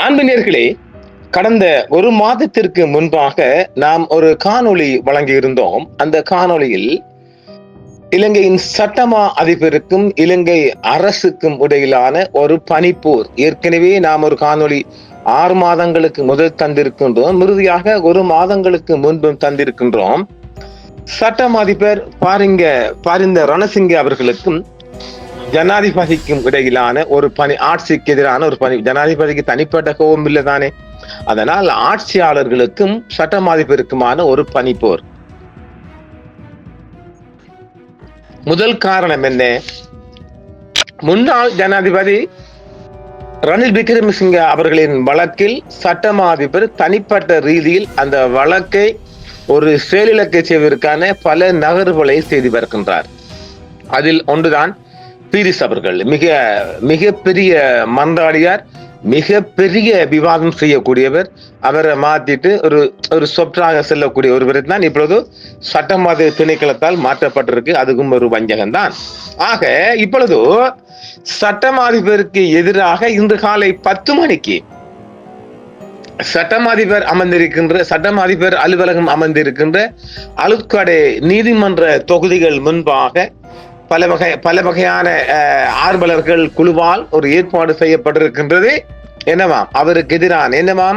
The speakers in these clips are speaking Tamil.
அன்பினர்களே, கடந்த ஒரு மாதத்திற்கு முன்பாக நாம் ஒரு காணொளி வழங்கியிருந்தோம். அந்த காணொளியில் இலங்கையின் சட்டமா அதிபருக்கும் இலங்கை அரசுக்கும் இடையிலான ஒரு பனிப்போர். ஏற்கனவே நாம் ஒரு காணொளி 6 மாதங்களுக்கு முதல் தந்திருக்கின்றோம். இறுதியாக 1 மாதங்களுக்கு முன்பும் தந்திருக்கின்றோம். சட்டமா அதிபர் பாரிந்த ரணசிங்க அவர்களுக்கும் ஜனாதிபதிக்கும் இடையிலான ஒரு ஆட்சிக்கு எதிரான ஒரு ஜனாதிபதிக்கு தனிப்பட்ட கோபம் இல்லை தானே. அதனால் ஆட்சியாளர்களுக்கும் சட்டமாதிபருக்குமான ஒரு பனிப்போர். முதல் காரணம் என்ன? முன்னாள் ஜனாதிபதி ரணில் விக்ரமசிங்க அவர்களின் வழக்கில் சட்டமாதிபர் தனிப்பட்ட ரீதியில் அந்த வழக்கை ஒரு செயலிழக்க செய்வதற்கான பல நகர்வுகளை செய்து வருகின்றார். அதில் ஒன்றுதான் பீரிஸ் அவர்கள். மிக பெரிய மன்றாடியார், மிக பெரிய விவாதம் செய்யக்கூடியவர். அவரை மாத்திட்டு ஒரு சொற்றாக செல்லக்கூடிய ஒருவர் தான் இப்பொழுது சட்டமாதிபர் திணைக்களத்தால் மாற்றப்பட்டிருக்கு. அதுக்கும் ஒரு வஞ்சகம் தான். ஆக இப்பொழுது சட்டமாதிபருக்கு எதிராக இன்று காலை 10 மணிக்கு சட்டமாதிபர் அலுவலகம் அமர்ந்திருக்கின்ற அழுத்கடை நீதிமன்ற தொகுதிகள் முன்பாக பல வகையான ஆர்வலர்கள் குழுவால் ஒரு ஏற்பாடு செய்யப்பட்டிருக்கின்றது. என்னவாம்? அவருக்கு எதிரான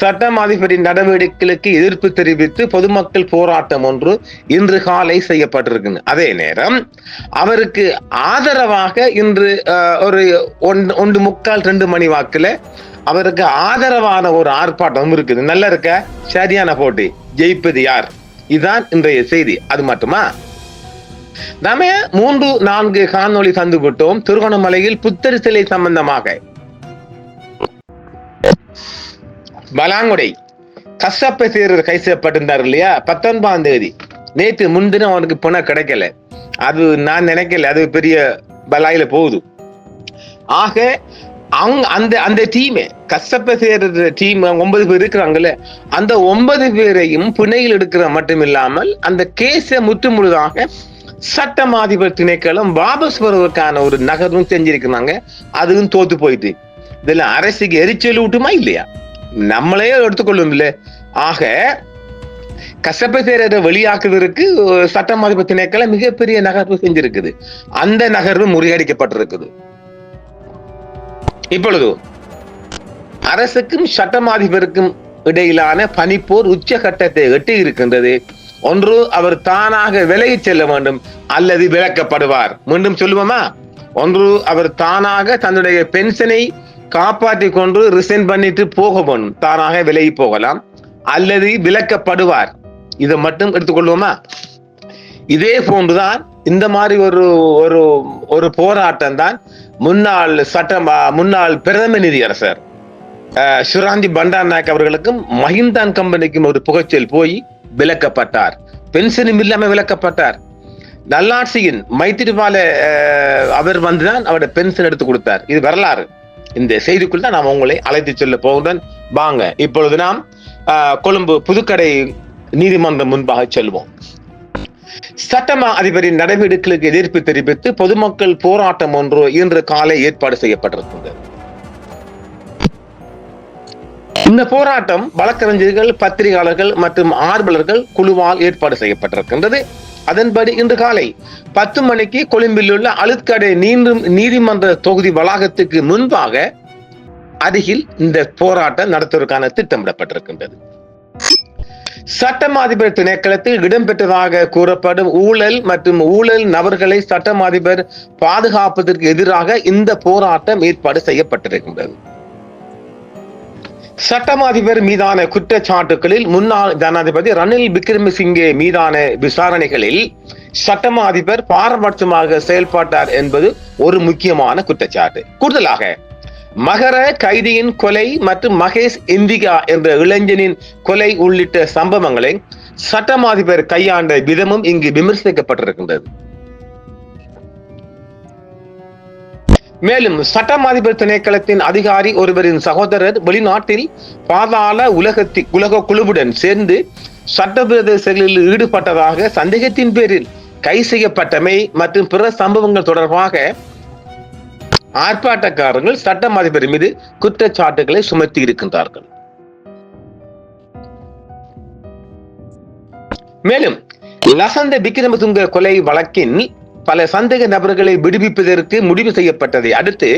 சட்டம் அதிபரின் நடவடிக்கைகளுக்கு எதிர்ப்பு தெரிவித்து பொதுமக்கள் போராட்டம் ஒன்று இன்று காலை செய்யப்பட்டிருக்கு. அதே நேரம் அவருக்கு ஆதரவாக இன்று ஒரு 1:45-2 மணி வாக்குல அவருக்கு ஆதரவான ஒரு ஆர்ப்பாட்டம் இருக்குது. நல்லா இருக்க, சரியான போட்டி, ஜெயிப்பது யார்? இதுதான் இன்றைய செய்தி. அது மட்டுமா, நாம 3-4 காணொளி தந்து விட்டோம். திருகோணமலையில் புத்தர் சிலை சம்பந்தமாக பலாங்குடை கசப்ப தேரர் கை செய்யப்பட்டிருந்தார் இல்லையா? 19ஆம் தேதி நேற்று முன்தினம் அவனுக்கு பணம் கிடைக்கல. அது நான் நினைக்கல அது பெரிய பலாயில போகுது. ஆக அந்த டீம் கசப்ப தேரர் டீம் 9 பேர் இருக்கிறாங்கல்ல, அந்த 9 பேரையும் பிணையில் எடுக்கிற மட்டும் இல்லாமல் அந்த கேஸை முற்றுமுழுதாக சட்டமாதிபர் திணைக்களம் வாபஸ் வருவதற்கான ஒரு நகர்வும் செஞ்சிருக்கிறாங்க. அதுவும் தோத்து போயிட்டு இதெல்லாம் அரசுக்கு எரிச்சல் ஊட்டுமா இல்லையா? நம்மளே எடுத்துக்கொள்ளும் இல்லை. ஆக கசப்ப தேரரை வெளியாக்குவதற்கு சட்டமாதிபர் திணைக்களம் மிகப்பெரிய நகர்வு செஞ்சிருக்குது. அந்த நகர்வு முறியடிக்கப்பட்டிருக்குது. இப்பொழுது அரசுக்கும் சட்டமாதிபருக்கும் இடையிலான பனிப்போர் உச்சகட்டத்தை எட்டி இருக்கின்றது. ஒன்று, அவர் தானாக விலகி செல்ல வேண்டும் அல்லது விலக்கப்படுவார். மீண்டும் சொல்லுவோமா? ஒன்று, அவர் தானாக தன்னுடைய பென்ஷனை காப்பாற்றி கொண்டு ரிசைன் பண்ணிட்டு போக வேண்டும், தானாக விலகி போகலாம், அல்லது விலக்கப்படுவார். இதை மட்டும் எடுத்துக்கொள்வோமா? இதே போன்றுதான் இந்த மாதிரி ஒரு போராட்டம் தான் முன்னாள் பிரதம நீதியரசர் ஷிராந்தி பண்டாரநாயக்க அவர்களுக்கும் மஹிந்தான் கம்பெனிக்கும் ஒரு புகைச்சல் போய் விலக்கப்பட்டார். பென்ஷனும் இல்லாம விலக்கப்பட்டார். நல்லாட்சியின் மைத்திரிபால அவர் வந்துதான் அவருடைய பென்ஷன் எடுத்து கொடுத்தார். இது வரலாறு. இந்த செய்திக்குள் தான் நாம் உங்களை அழைத்து செல்ல போகிறோம். வாங்க இப்பொழுது நாம் கொழும்பு புதுக்கடை நீதிமன்றம் முன்பாக செல்வோம். சட்டமா அதிபரின் நடவடிக்கைகளுக்கு எதிர்ப்பு தெரிவித்து பொதுமக்கள் போராட்டம் ஒன்று இன்று காலை ஏற்பாடு செய்யப்பட்டிருக்கின்றது. இந்த போராட்டம் வழக்கறிஞர்கள், பத்திரிகையாளர்கள் மற்றும் ஆர்வலர்கள் குழுவால் ஏற்பாடு செய்யப்பட்டிருக்கின்றது. அதன்படி இன்று காலை 10 மணிக்கு கொழும்பில் உள்ள அழுத்கடை நீதிமன்ற தொகுதி வளாகத்துக்கு முன்பாக அருகில் இந்த போராட்டம் நடத்துவதற்கான திட்டமிடப்பட்டிருக்கின்றது. சட்டமாதிபர் திணைக்களத்தில் இடம்பெற்றதாக கூறப்படும் ஊழல் மற்றும் ஊழல் நபர்களை சட்டமாதிபர் பாதுகாப்பதற்கு எதிராக இந்த போராட்டம் ஏற்பாடு செய்யப்பட்டிருக்கின்றது. சட்டமாதிபர் மீதான குற்றச்சாட்டுகளில் முன்னாள் ஜனாதிபதி ரணில் விக்ரமசிங்கே மீதான விசாரணைகளில் சட்டமாதிபர் பாரபட்சமாக செயல்பட்டார் என்பது ஒரு முக்கியமான குற்றச்சாட்டு. கூடுதலாக மகர கைதியின் கொலை மற்றும் மகேஷ் இந்திகா என்ற இளைஞனின் கொலை உள்ளிட்ட சம்பவங்களை சட்டமாதிபர் கையாண்ட விதமும் இங்கு விமர்சிக்கப்பட்டிருக்கின்றது. மேலும் சட்டமாதிபர் திணைக்களத்தின் அதிகாரி ஒருவரின் சகோதரர் வெளிநாட்டில் பாதாள உலக குழுவுடன் சேர்ந்து சட்டவிரோத செயலில் ஈடுபட்டதாக சந்தேகத்தின் பேரில் கைது செய்யப்பட்டமை மற்றும் பிற சம்பவங்கள் தொடர்பாக ஆர்ப்பாட்டக்காரர்கள் சட்டம் அதிபர் மீது குற்றச்சாட்டுகளை சுமத்தி இருக்கின்றார்கள். மேலும் லசந்த விக்ரமதுங்க கொலை வழக்கின் பல சந்தேக நபர்களை விடுவிப்பதற்கு முடிவு செய்யப்பட்டதை அடுத்து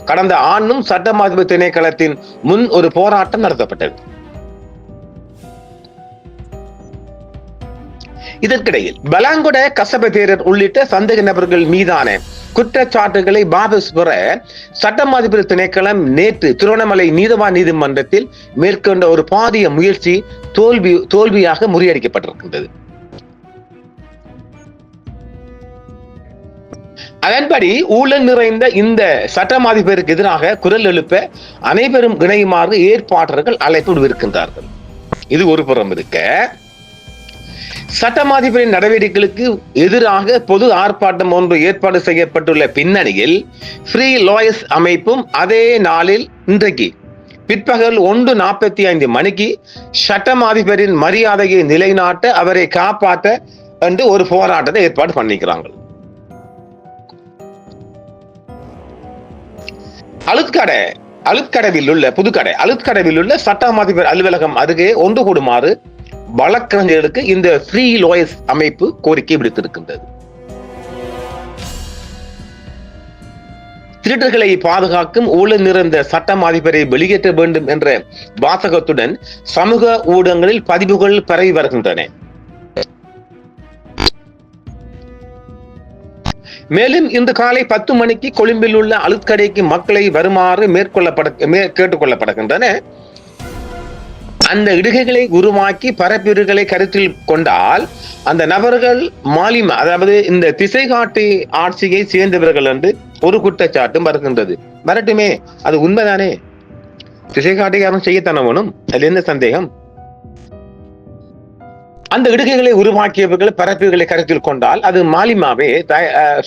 கடந்த ஆண்டும் சட்டம் அதிபர் திணைக்களத்தின் முன் ஒரு போராட்டம் நடத்தப்பட்டது. இதற்கிடையில் பலாங்கொட கசப தேரர் உள்ளிட்ட சந்தேக நபர்கள் மீதான குற்றச்சாட்டுகளை வாபஸ் பெற சட்டம் அதிபர் திணைக்களம் நேற்று திருவண்ணாமலை நீதவான் நீதிமன்றத்தில் மேற்கொண்ட ஒரு பாரிய முயற்சி தோல்வியாக முறியடிக்கப்பட்டிருக்கின்றது. அதன்படி ஊழல் நிறைந்த இந்த சட்டம் அதிபருக்கு எதிராக குரல் எழுப்ப அனைவரும் இணையுமாறு ஏற்பாளர்கள் அழைப்பு விடுக்கின்றார்கள். இது ஒரு புறம் இருக்க, சட்டம் அதிபரின் நடவடிக்கைகளுக்கு எதிராக பொது ஆர்ப்பாட்டம் ஒன்று ஏற்பாடு செய்யப்பட்டுள்ள பின்னணியில் ஃப்ரீ லாயர்ஸ் அமைப்பும் அதே நாளில் இன்றைக்கு பிற்பகல் 1:45 மணிக்கு சட்டம் அதிபரின் மரியாதையை நிலைநாட்ட அவரை காப்பாற்ற என்று ஒரு போராட்டத்தை ஏற்பாடு பண்ணிக்கிறாங்க. அழுத்கடவில் உள்ள சட்டம் அதிபர் அலுவலகம் அருகே ஒன்று கூடுமாறு வழக்கறிஞர்களுக்கு இந்த ஃப்ரீ லாயர்ஸ் அமைப்பு கோரிக்கை விடுத்திருக்கின்றது. திருடர்களை பாதுகாக்கும் ஊழல் நிறைந்த சட்டம் அதிபரை வெளியேற்ற வேண்டும் என்ற வாசகத்துடன் சமூக ஊடகங்களில் பதிவுகள் பரவி வருகின்றன. மேலும் இன்று காலை 10 மணிக்கு கொழும்பில் உள்ள அழுத்கடைக்கு மக்களை வருமாறு கேட்டுக்கொள்ளப்படுகின்றன. அந்த இடுகைகளை உருவாக்கி பரப்பிடுகளை கருத்தில் கொண்டால் அந்த நபர்கள் மாலிமா, அதாவது இந்த திசை காட்டி ஆட்சியை சேர்ந்தவர்கள் என்று ஒரு குற்றச்சாட்டும் வருகின்றது. வரட்டுமே, அது உண்மைதானே. திசை காட்டிக்காரன் செய்யத்தானே வேணும், அதுல என்ன சந்தேகம்? அந்த இடுகைகளை உருவாக்கியவர்கள் பரப்புகளை கருத்தில் கொண்டால் அது மாலிமாவே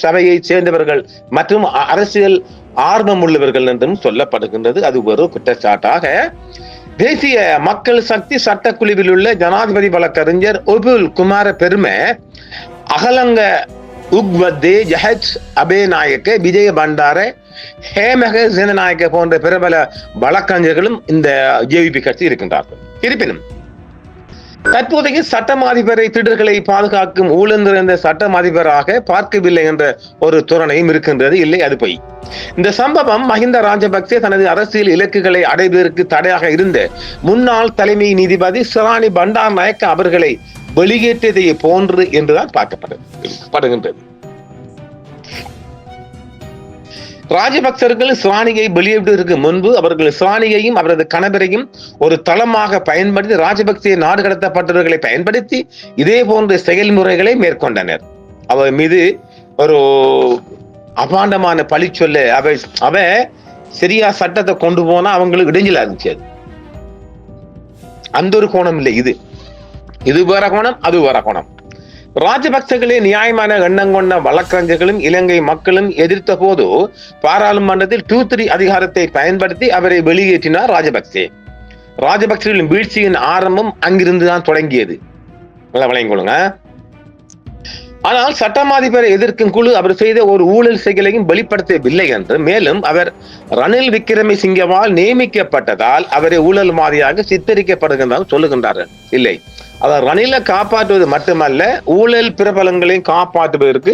சபையை சேர்ந்தவர்கள் மற்றும் அரசியல் ஆர்வம் உள்ளவர்கள் என்றும் சொல்லப்படுகின்றது. அது ஒரு குற்றச்சாட்டாக தேசிய மக்கள் சக்தி சட்டக்குழுவில் உள்ள ஜனாதிபதி வழக்கறிஞர் ஒபுல் குமார பெருமை, அகலங்க உக்வத்தே, ஜஹஜ் அபேநாயக்க, விஜய பண்டார, ஹேமக சேனநாயக்க போன்ற பிரபல வழக்கறிஞர்களும் இந்த ஜேவிபி கட்சி இருக்கின்றார்கள். இருப்பினும் தற்போதைய சட்டம் அதிபரை திருடர்களை பாதுகாக்கும் ஊழல் நிறைந்த சட்டம் அதிபராக பார்க்கவில்லை என்ற ஒரு தோரணையும் இருக்கின்றது. இல்லை, அது பொய். இந்த சம்பவம் மஹிந்த ராஜபக்சே தனது அரசியல் இலக்குகளை அடைவதற்கு தடையாக இருந்த முன்னாள் தலைமை நீதிபதி சிராணி பண்டார் நாயக்க அவர்களை வெளியேற்றதை போன்று என்றுதான் பார்க்கப்படுகின்றது. ராஜபக்சர்கள் சிராணியை வெளியிடுவதற்கு முன்பு அவர்கள் சிராணியையும் அவரது கணவரையும் ஒரு தளமாக பயன்படுத்தி ராஜபக்சே நாடு கடத்தப்பட்டவர்களை பயன்படுத்தி இதே போன்ற செயல்முறைகளை மேற்கொண்டனர். அவர் மீது ஒரு அபாண்டமான பழி சொல்ல அவ சரியா சட்டத்தை கொண்டு போனா அவங்களுக்கு இடைஞ்சலா இருந்துச்சு. அந்த ஒரு கோணம் இல்லை, இது வேற கோணம், அது வேற கோணம். ராஜபக்சர்களே நியாயமான எண்ணம் கொண்ட வழக்கறிஞர்களும் இலங்கை மக்களும் எதிர்த்த போது பாராளுமன்றத்தில் 2-3 அதிகாரத்தை பயன்படுத்தி அவரை வெளியேற்றினார் ராஜபக்சே. ராஜபக்சர்களின் வீழ்ச்சியின் ஆரம்பம் அங்கிருந்துதான் தொடங்கியது. விளங்கிக்கொள்ளுங்க. ஆனால் சட்டம் அதிபரை எதிர்க்கும் குழு அவர் செய்த ஒரு ஊழல் செயலையும் வெளிப்படுத்தவில்லை என்று, மேலும் அவர் ரணில் விக்ரமசிங்கவால் நியமிக்கப்பட்டதால் அவரை ஊழல்வாதியாக சித்தரிக்கப்படுகின்றதாக சொல்லுகின்றார்கள். இல்லை, அவர் ரணிலை காப்பாற்றுவது மட்டுமல்ல, ஊழல் பிரபலங்களையும் காப்பாற்றுவதற்கு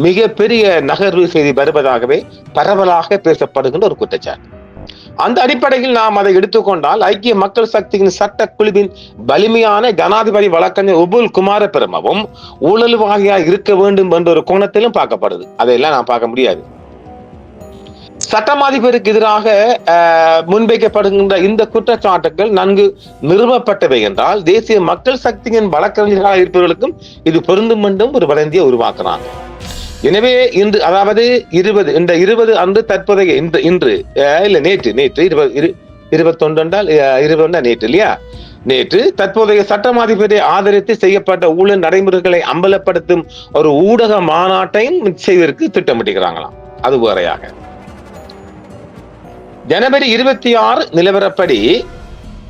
மிகப்பெரிய நகர்வு செய்து வருவதாகவே பரவலாக பேசப்படுகின்ற ஒரு குற்றச்சாட்டு. அந்த அடிப்படையில் நாம் அதை எடுத்துக்கொண்டால் ஐக்கிய மக்கள் சக்தியின் சட்டக்குழுவின் வலிமையான ஜனாதிபதி வழக்கறிஞர் உபுல் குமார பெருமவும் ஊழல்வாதியாக இருக்க வேண்டும் என்ற ஒரு கோணத்திலும் பார்க்கப்படுது. அதையெல்லாம் நான் பார்க்க முடியாது. சட்டம் அதிபருக்கு எதிராக முன்வைக்கப்படுகின்ற இந்த குற்றச்சாட்டுகள் நன்கு நிறுவப்பட்டவை என்றால் தேசிய மக்கள் சக்தியின் வழக்கறிஞர்களாக இருப்பவர்களுக்கும் இது பொருந்தும் என்றும் ஒரு வதந்தியை உருவாக்குறாங்க. எனவே இன்று, அதாவது 20 அன்று தற்போதைய நேற்று 21 என்றால் 20 நேற்று இல்லையா, நேற்று தற்போதைய சட்டம் அதிபரை ஆதரித்து செய்யப்பட்ட ஊழல் நடைமுறைகளை அம்பலப்படுத்தும் ஒரு ஊடக மாநாட்டையும் செய்வதற்கு திட்டமிட்டுகிறாங்களாம். அது வேறையாக ஜனவரி 26 நிலவரப்படி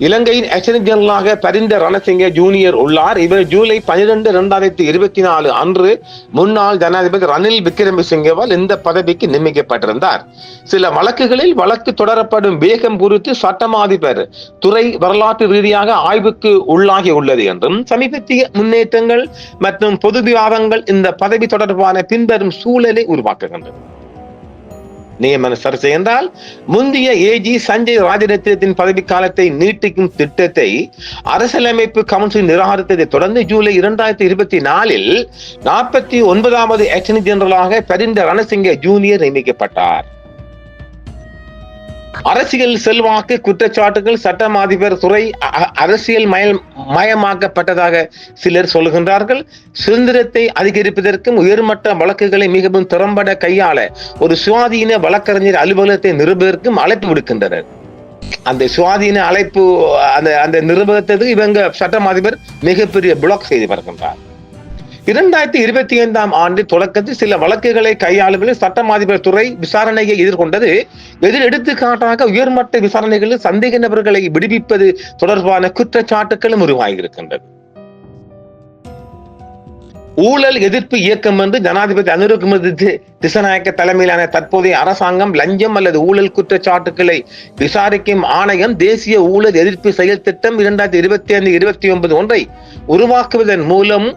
இலங்கையின் அட்டர்னி ஜெனரலாக பரிந்த ரணசிங்க ஜூனியர் உள்ளார். இவர் ஜூலை 12, 2024 அன்று முன்னாள் ஜனாதிபதி ரணில் விக்ரமசிங்கவால் இந்த பதவிக்கு நியமிக்கப்பட்டிருந்தார். சில வழக்குகளில் வழக்கு தொடரப்படும் வேகம் குறித்து சட்டமா அதிபர் துறை வரலாற்று ரீதியாக ஆய்வுக்கு உள்ளாகி உள்ளது என்றும் சமீபத்திய முன்னேற்றங்கள் மற்றும் பொது விவாதங்கள் இந்த பதவி தொடர்பான பின்வரும் சூழலை உருவாக்குகின்றன. நியமன சர்ச்சை என்றால் முந்தைய ஏஜி சஞ்சய் ராஜரத்னத்தின் பதவிக்காலத்தை நீட்டிக்கும் திட்டத்தை அரசியலமைப்பு கவுன்சில் நிராகரித்ததை தொடர்ந்து ஜூலை 2024 49வது அட்டர்னி ஜெனரலாக பரிந்த ரணசிங்க ஜூனியர் நியமிக்கப்பட்டார். அரசியல் செல்வாக்கு குற்றச்சாட்டுகள் சட்டம் அதிபர் துறை அரசியல் மயமாக்கப்பட்டதாக சிலர் சொல்கின்றார்கள். சுதந்திரத்தை அதிகரிப்பதற்கும் உயர்மட்ட வழக்குகளை மிகவும் திறம்பட கையாள ஒரு சுவாதீன வழக்கறிஞர் அலுவலகத்தை நிறுவதற்கும் அழைப்பு விடுக்கின்றனர். அந்த சுவாதீன அழைப்பு அந்த நிறுவனத்துக்கு இவங்க சட்டம் அதிபர் மிகப்பெரிய பிளாக் செய்து வருகின்றார். 2025 ஆண்டு தொடக்கத்தில் சில வழக்குகளை கையாளுவதில் சட்டம் அதிபர் துறை விசாரணையை எதிர்கொண்டது. எடுத்துக்காட்டாக உயர்மட்ட விசாரணைகளில் சந்தேக நபர்களை விடுவிப்பது தொடர்பான குற்றச்சாட்டுகளும் உருவாகியிருக்கின்றது. ஊழல் எதிர்ப்பு இயக்கம் என்று ஜனாதிபதி அனுரகுமார திசாநாயக்க தலைமையிலான தற்போதைய அரசாங்கம் லஞ்சம் அல்லது ஊழல் குற்றச்சாட்டுகளை விசாரிக்கும் ஆணையம் தேசிய ஊழல் எதிர்ப்பு செயல் திட்டம் 2025-29 ஒன்றை உருவாக்குவதன் மூலம்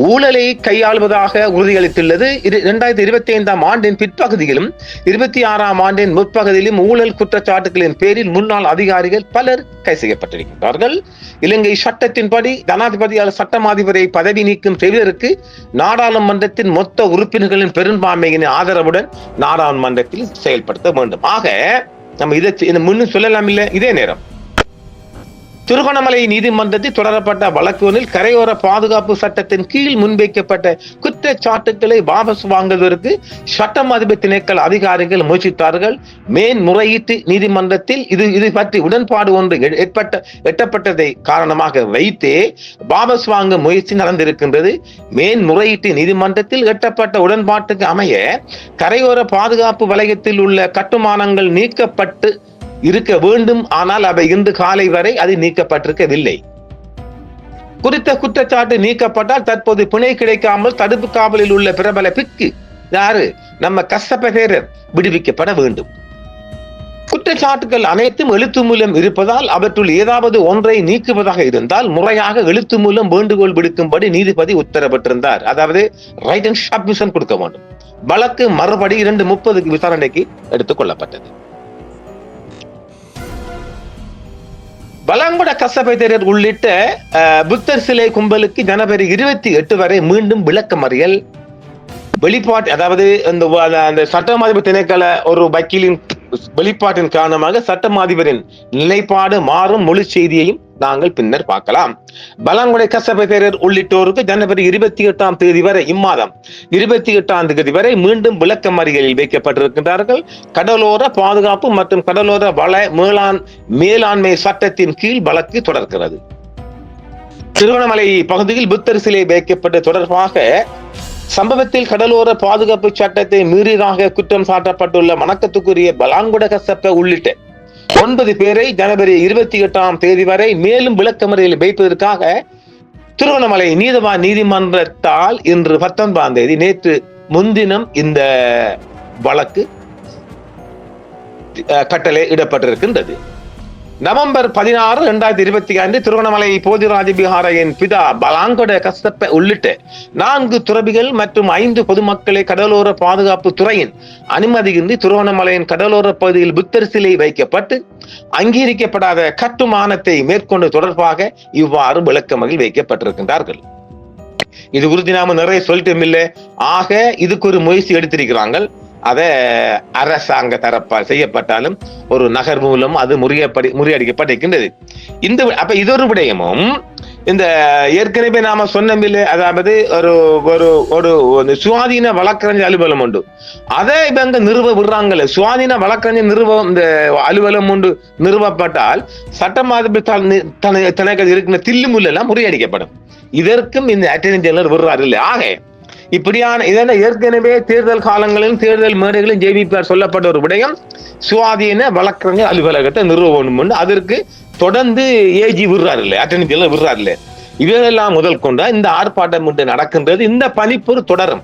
ஊழலை கையாளுவதாக உறுதியளித்துள்ளது. 2025 ஆண்டின் பிற்பகுதியிலும் 26 ஆண்டின் முற்பகுதியிலும் ஊழல் குற்றச்சாட்டுகளின் பேரில் முன்னாள் அதிகாரிகள் பலர் கைது செய்யப்பட்டிருக்கிறார்கள். இலங்கை சட்டத்தின்படி ஜனாதிபதியால் சட்டம் அதிபரை பதவி நீக்கம் செய்வதற்கு நாடாளுமன்றத்தின் மொத்த உறுப்பினர்களின் பெரும்பான்மையின் ஆதரவுடன் நாடாளுமன்றத்தில் செயல்படுத்த வேண்டும். ஆக நம்ம இதை முன்னும் சொல்லலாம் இல்லை. இதே நேரம் திருகோணமலை நீதிமன்றத்தில் தொடரப்பட்ட வழக்கு ஒன்றில் கரையோர பாதுகாப்பு சட்டத்தின் கீழ் முன்வைக்கப்பட்ட குற்றச்சாட்டுகளை வாபஸ் வாங்குவதற்கு சட்டம் அதிபர் திணைக்கள அதிகாரிகள் முயற்சித்தார்கள். மேன்முறையீட்டு நீதிமன்றத்தில் இது பற்றி உடன்பாடு ஒன்று எட்டப்பட்டதை காரணமாக வைத்தே வாபஸ் வாங்க முயற்சி நடந்திருக்கின்றது. மேன்முறையீட்டு நீதிமன்றத்தில் எட்டப்பட்ட உடன்பாட்டுக்கு அமைய கரையோர பாதுகாப்பு வலயத்தில் உள்ள கட்டுமானங்கள் நீக்கப்பட்டு இருக்க வேண்டும். ஆனால் அவை இன்று காலை வரை அது நீக்கப்பட்டிருக்கவில்லை. குறித்த குற்றச்சாட்டு நீக்கப்பட்டால் தற்போது பிணை கிடைக்காமல் தடுப்பு காவலில் உள்ள பிரபல பிக்கு யாரு நம்ம கசப்பதேரர் விடுவிக்கப்பட வேண்டும். குற்றச்சாட்டுகள் அனைத்தும் எழுத்து மூலம் இருப்பதால் அவற்றுள் ஏதாவது ஒன்றை நீக்குவதாக இருந்தால் முறையாக எழுத்து மூலம் வேண்டுகோள் விடுக்கும்படி நீதிபதி உத்தரவிட்டிருந்தார். அதாவது ரைட் அண்ட் சப்மிஷன் கொடுக்க வேண்டும். வழக்கு மறுபடி 2:30 விசாரணைக்கு எடுத்துக் கொள்ளப்பட்டது. பலாங்கொட கசப்பைதரர் உள்ளிட்ட புத்தர் சிலை கும்பலுக்கு ஜனவரி 28 வரை மீண்டும் விளக்கமறியல் வெளிப்பாட்டு, அதாவது அந்த சட்டம் அதிபர் திணைக்கள ஒரு வக்கீலின் வெளிப்பாட்டின் காரணமாக சட்டம் அதிபரின் நிலைப்பாடு மாறும் முழு செய்தியையும் நாங்கள் பின்னர் பார்க்கலாம். பலாங்குடை கசப்பைதரர் உள்ளிட்டோருக்கு ஜனவரி 28 வரை இம்மாதம் 28 வரை மீண்டும் விளக்கமறியலில் வைக்கப்பட்டிருக்கின்றார்கள். கடலோர பாதுகாப்பு மற்றும் கடலோர வள மேலாண்மை சட்டத்தின் கீழ் வழக்கு தொடர்கிறது. திருவண்ணாமலை பகுதியில் புத்தர் சிலை வைக்கப்பட்ட தொடர்பாக சம்பவத்தில் கடலோர பாதுகாப்பு சட்டத்தை மீறியதாக குற்றம் சாட்டப்பட்டுள்ள வணக்கத்துக்குரிய பலாங்குட கசப்ப உள்ளிட்ட 9 பேரை ஜனவரி 28 வரை மேலும் விளக்கமறியலில் வைப்பதற்காக திருவண்ணாமலை நீதவான் நீதிமன்றத்தால் இன்று 19 நேற்று முன்தினம் இந்த வழக்கு கட்டளை இடப்பட்டிருக்கின்றது. நவம்பர் 16, 2025 திருவண்ணாமலை போதிராஜ விஹாரையின் பிதா பலாங்கொட கசப்ப உள்ளிட்ட 4 துறவிகள் மற்றும் 5 பொதுமக்களை கடலோர பாதுகாப்பு துறையின் அனுமதியின்றி திருவண்ணாமலையின் கடலோர பகுதியில் புத்தர் சிலை வைக்கப்பட்டு அங்கீகரிக்கப்படாத கட்டுமானத்தை மேற்கொண்டு தொடர்பாக இவ்வாறு விளக்கமறியல் வைக்கப்பட்டிருக்கின்றார்கள். இது குறித்து நாம நிறைய சொல்லிட்டோம் இல்லை. ஆக இதுக்கு ஒரு முயற்சி எடுத்திருக்கிறாங்க. அத அரசாங்க தரப்பால் செய்யப்பட்டாலும் ஒரு நகர் மூலம் அது முறியடிக்கப்பட்டிருக்கின்றது. அப்ப இது ஒரு விடயமும் இந்த ஏற்கனவே நாம சொன்னமில்லை, அதாவது ஒரு சுவாதீன வழக்கறிஞர் அலுவலம் உண்டு. அதை இவங்க நிறுவ விடுறாங்கல்ல. சுவாதீன வழக்கறிஞர் இந்த அலுவலம் உண்டு நிறுவப்பட்டால் சட்டமாதிபதி இருக்கிற தில்லுமுல்ல எல்லாம் முறியடிக்கப்படும். இதற்கும் இந்த அட்டர்னி ஜெனரல் விடுறாரு இல்லை. ஆக இப்படியான இதெல்லாம் ஏற்கனவே தேர்தல் காலங்களிலும் தேர்தல் மேடைகளிலும் ஜேவிபிஆர் சொல்லப்பட்ட ஒரு விடயம் சுவாதீன வழக்கறிஞர் அலுவலகத்தை நிறுவ வேண்டும். அதற்கு தொடர்ந்து ஏஜி விடுறாரு இல்லை, அட்டர்னி ஜெனரல் விடுறாரு இல்லை. இவைகளெல்லாம் முதல் கொண்ட இந்த ஆர்ப்பாட்டம் இன்று நடக்கின்றது. இந்த பனிப்போர் தொடரும்.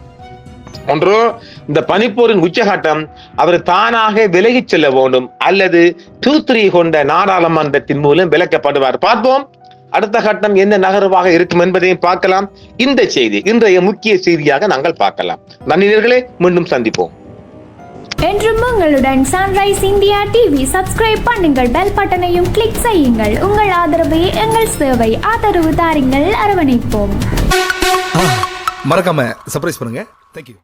ஒன்று, இந்த பனிப்போரின் உச்சகட்டம் அவர் தானாக விலகிச் செல்ல வேண்டும் அல்லது தூத்துரி கொண்ட நாடாளுமன்றத்தின் மூலம் விலக்கப்படுவார். பார்ப்போம் அடுத்த கட்டம் என்ன நகர்வாக இருக்கும் என்பதையும் பார்க்கலாம். இந்த செய்தி இன்றைய முக்கிய செய்தியாக நாங்கள் பார்க்கலாம். நன்றிகளே, மீண்டும் சந்திப்போம். என்றும் உங்களுடன் சன்ரைஸ் இந்தியா டிவி. சப்ஸ்கிரைப் பண்ணுங்கள், பெல் பட்டனையும் கிளிக் செய்யுங்கள். உங்கள் ஆதரவே எங்கள் சேவை. ஆதரவு தாருங்கள், அரவணைப்போம். மறக்காம சர்ப்ரைஸ் பண்ணுங்க. தேங்க்யூ.